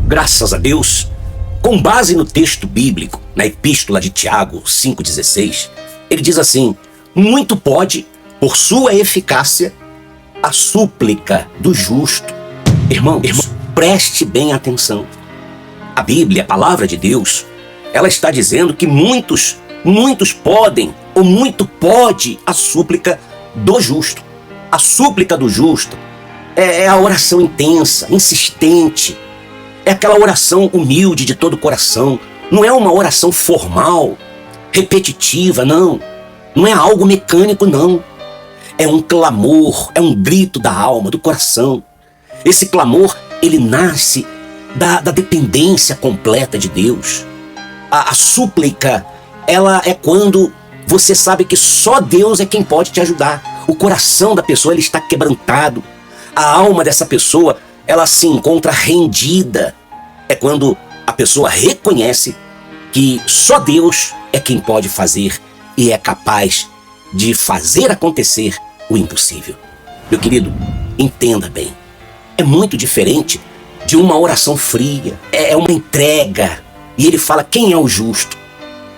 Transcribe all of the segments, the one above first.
Graças a Deus, com base no texto bíblico, na epístola de Tiago 5,16, ele diz assim: muito pode, por sua eficácia, a súplica do justo. Irmão, preste bem atenção. A Bíblia, a palavra de Deus, ela está dizendo que muitos podem, ou muito pode a súplica do justo. A súplica do justo é a oração intensa, insistente. É aquela oração humilde de todo o coração. Não é uma oração formal, repetitiva, não. Não é algo mecânico, não. É um clamor, é um grito da alma, do coração. Esse clamor, ele nasce da dependência completa de Deus. A súplica, ela é quando você sabe que só Deus é quem pode te ajudar. O coração da pessoa, ele está quebrantado. A alma dessa pessoa, ela se encontra rendida. É quando a pessoa reconhece que só Deus é quem pode fazer e é capaz de fazer acontecer o impossível. Meu querido, entenda bem. É muito diferente de uma oração fria. É uma entrega. E ele fala: quem é o justo?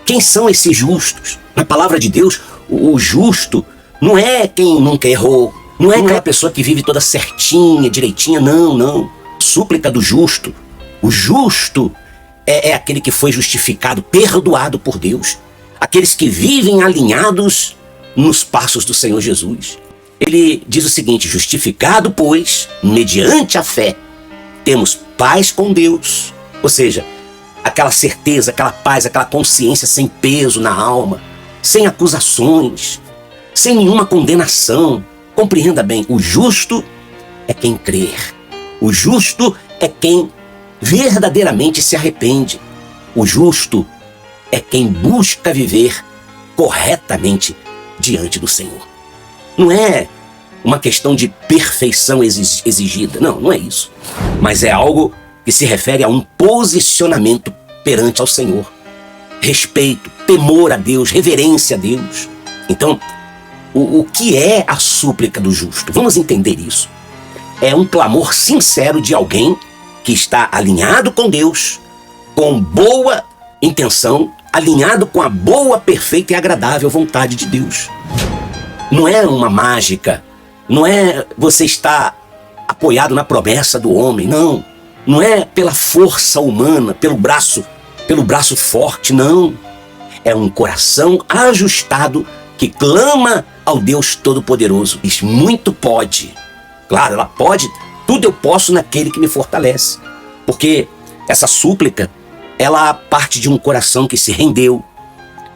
Quem são esses justos? Na palavra de Deus, o justo não é quem nunca errou. Não é aquela pessoa que vive toda certinha, direitinha. Não. Súplica do justo. O justo é aquele que foi justificado, perdoado por Deus. Aqueles que vivem alinhados nos passos do Senhor Jesus. Ele diz o seguinte: justificado, pois, mediante a fé, temos paz com Deus. Ou seja, aquela certeza, aquela paz, aquela consciência sem peso na alma, sem acusações, sem nenhuma condenação. Compreenda bem, o justo é quem crer. O justo é quem verdadeiramente se arrepende. O justo é quem busca viver corretamente diante do Senhor. Não é uma questão de perfeição exigida, não é isso. Mas é algo que se refere a um posicionamento perante ao Senhor. Respeito, temor a Deus, reverência a Deus. Então, o que é a súplica do justo? Vamos entender isso. É um clamor sincero de alguém que está alinhado com Deus, com boa intenção, alinhado com a boa, perfeita e agradável vontade de Deus. Não é uma mágica, não é você estar apoiado na promessa do homem, não. Não é pela força humana, pelo braço forte, não. É um coração ajustado que clama ao Deus Todo-Poderoso. Diz: muito pode. Claro, ela pode. Tudo eu posso naquele que me fortalece. Porque essa súplica, ela parte de um coração que se rendeu.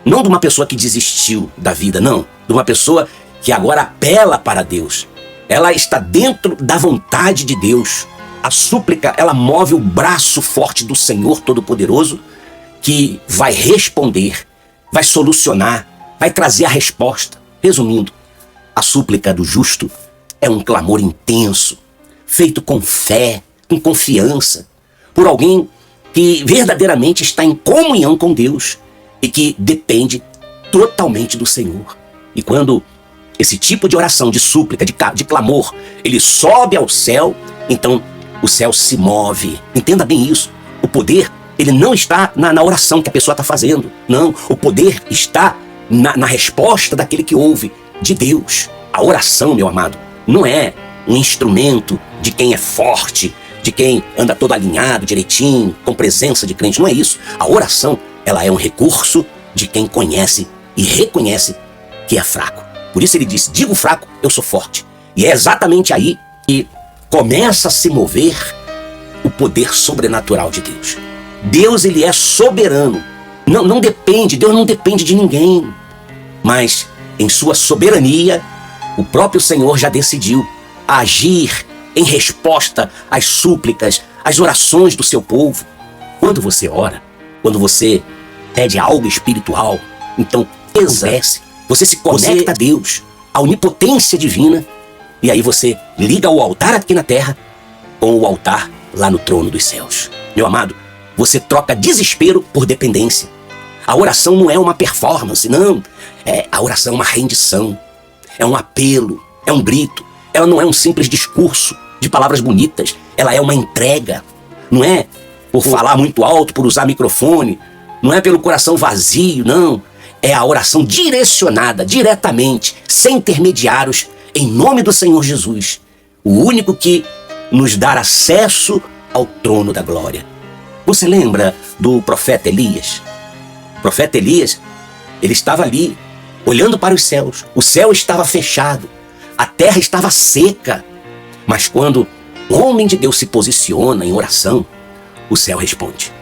Não de uma pessoa que desistiu da vida, não. De uma pessoa que agora apela para Deus. Ela está dentro da vontade de Deus. A súplica, ela move o braço forte do Senhor Todo-Poderoso, que vai responder, vai solucionar, vai trazer a resposta. Resumindo, a súplica do justo é um clamor intenso, feito com fé, com confiança, por alguém que verdadeiramente está em comunhão com Deus e que depende totalmente do Senhor. E quando esse tipo de oração, de súplica, de clamor, ele sobe ao céu, então o céu se move. Entenda bem isso. O poder, ele não está na oração que a pessoa está fazendo. Não, o poder está na resposta daquele que ouve, de Deus. A oração, meu amado, não é um instrumento de quem é forte, de quem anda todo alinhado, direitinho, com presença de crente. Não é isso. A oração, ela é um recurso de quem conhece e reconhece que é fraco. Por isso ele diz: digo fraco, eu sou forte. E é exatamente aí que começa a se mover o poder sobrenatural de Deus. Deus, ele é soberano. Não depende, Deus não depende de ninguém. Mas em sua soberania, o próprio Senhor já decidiu agir em resposta às súplicas, às orações do seu povo. Quando você ora, quando você pede algo espiritual, então exerce. Você se conecta a Deus, à onipotência divina, e aí você liga o altar aqui na terra com o altar lá no trono dos céus. Meu amado, você troca desespero por dependência. A oração não é uma performance, não. A oração é uma rendição, é um apelo, é um grito. Ela não é um simples discurso de palavras bonitas, ela é uma entrega. Não é por falar muito alto, por usar microfone, não é pelo coração vazio, não. É a oração direcionada, diretamente, sem intermediários, em nome do Senhor Jesus, o único que nos dá acesso ao trono da glória. Você lembra do profeta Elias? O profeta Elias, ele estava ali, olhando para os céus. O céu estava fechado, a terra estava seca. Mas quando o homem de Deus se posiciona em oração, o céu responde.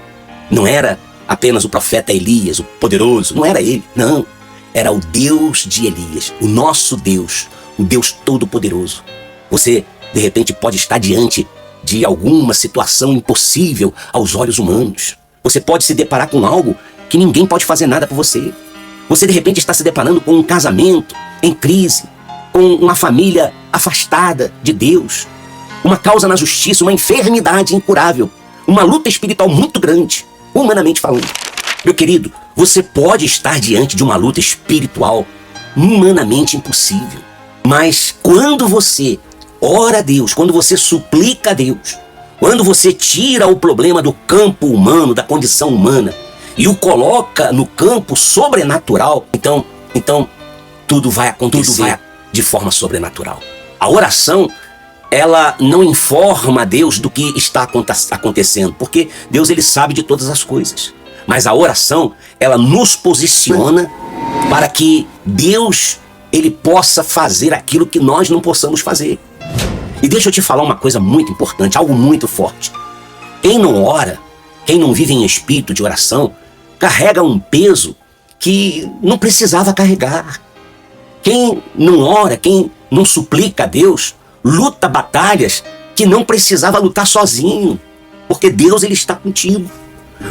Não era apenas o profeta Elias, o poderoso, não era ele, não. Era o Deus de Elias, o nosso Deus, o Deus Todo-Poderoso. Você, de repente, pode estar diante de alguma situação impossível aos olhos humanos. Você pode se deparar com algo que ninguém pode fazer nada por você. Você, de repente, está se deparando com um casamento em crise, com uma família afastada de Deus, uma causa na justiça, uma enfermidade incurável, uma luta espiritual muito grande, humanamente falando. Meu querido, você pode estar diante de uma luta espiritual humanamente impossível. Mas quando você ora a Deus, quando você suplica a Deus, quando você tira o problema do campo humano, da condição humana, e o coloca no campo sobrenatural, então tudo vai acontecer de forma sobrenatural. A oração, ela não informa a Deus do que está acontecendo, porque Deus, ele sabe de todas as coisas. Mas a oração, ela nos posiciona para que Deus, ele possa fazer aquilo que nós não possamos fazer. E deixa eu te falar uma coisa muito importante, algo muito forte. Quem não ora, quem não vive em espírito de oração, carrega um peso que não precisava carregar. Quem não ora, quem não suplica a Deus, luta batalhas que não precisava lutar sozinho, porque Deus, ele está contigo.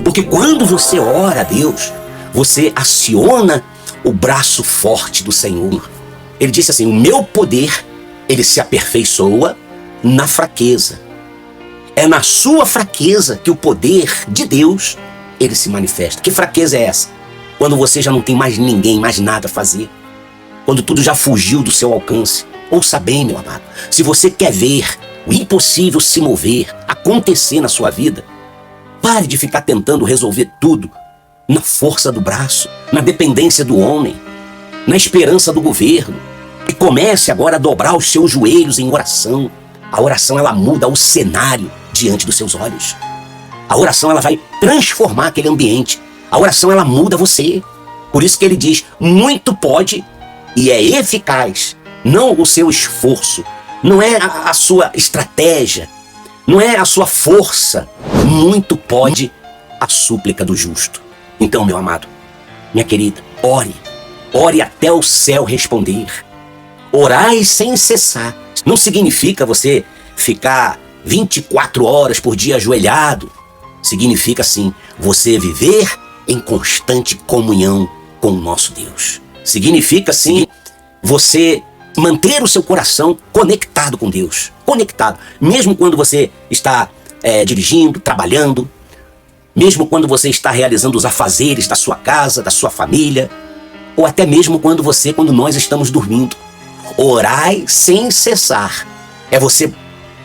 Porque quando você ora a Deus, você aciona o braço forte do Senhor. Ele disse assim: o meu poder, ele se aperfeiçoa na fraqueza. É na sua fraqueza que o poder de Deus, ele se manifesta. Que fraqueza é essa? Quando você já não tem mais ninguém, mais nada a fazer. Quando tudo já fugiu do seu alcance. Ouça bem, meu amado. Se você quer ver o impossível se mover, acontecer na sua vida, pare de ficar tentando resolver tudo na força do braço, na dependência do homem, na esperança do governo. E comece agora a dobrar os seus joelhos em oração. A oração, ela muda o cenário diante dos seus olhos. A oração, ela vai transformar aquele ambiente. A oração, ela muda você. Por isso que ele diz: muito pode e é eficaz. Não o seu esforço, não é a sua estratégia, não é a sua força. Muito pode a súplica do justo. Então, meu amado, minha querida, ore. Ore até o céu responder. Orai sem cessar. Não significa você ficar 24 horas por dia ajoelhado. Significa, sim, você viver em constante comunhão com o nosso Deus. Significa, sim, você manter o seu coração conectado com Deus. Conectado. Mesmo quando você está dirigindo, trabalhando, mesmo quando você está realizando os afazeres da sua casa, da sua família, ou até mesmo quando nós estamos dormindo. Orai sem cessar. É você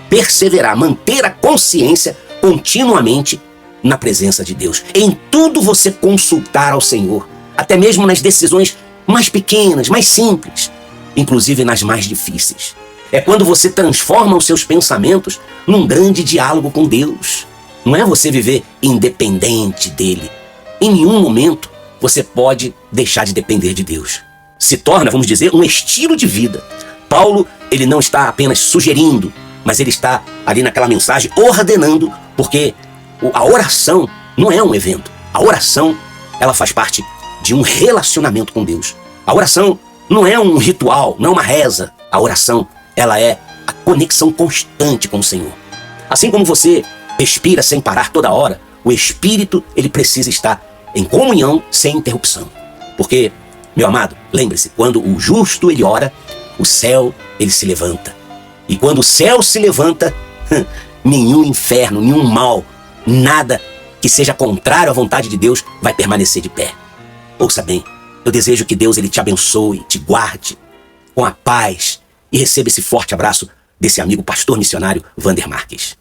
perseverar, manter a consciência continuamente na presença de Deus. Em tudo você consultar ao Senhor, até mesmo nas decisões mais pequenas, mais simples, inclusive nas mais difíceis. É quando você transforma os seus pensamentos num grande diálogo com Deus. Não é você viver independente dele. Em nenhum momento você pode deixar de depender de Deus. Se torna, vamos dizer, um estilo de vida. Paulo, ele não está apenas sugerindo, mas ele está ali naquela mensagem ordenando, porque a oração não é um evento. A oração, ela faz parte de um relacionamento com Deus. A oração não é um ritual, não é uma reza. A oração, ela é a conexão constante com o Senhor. Assim como você respira sem parar toda hora, o Espírito, ele precisa estar em comunhão sem interrupção. Porque, meu amado, lembre-se, quando o justo, ele ora, o céu, ele se levanta. E quando o céu se levanta, nenhum inferno, nenhum mal, nada que seja contrário à vontade de Deus vai permanecer de pé. Ouça bem, eu desejo que Deus, ele te abençoe, te guarde com a paz e receba esse forte abraço desse amigo pastor missionário Wander Marques.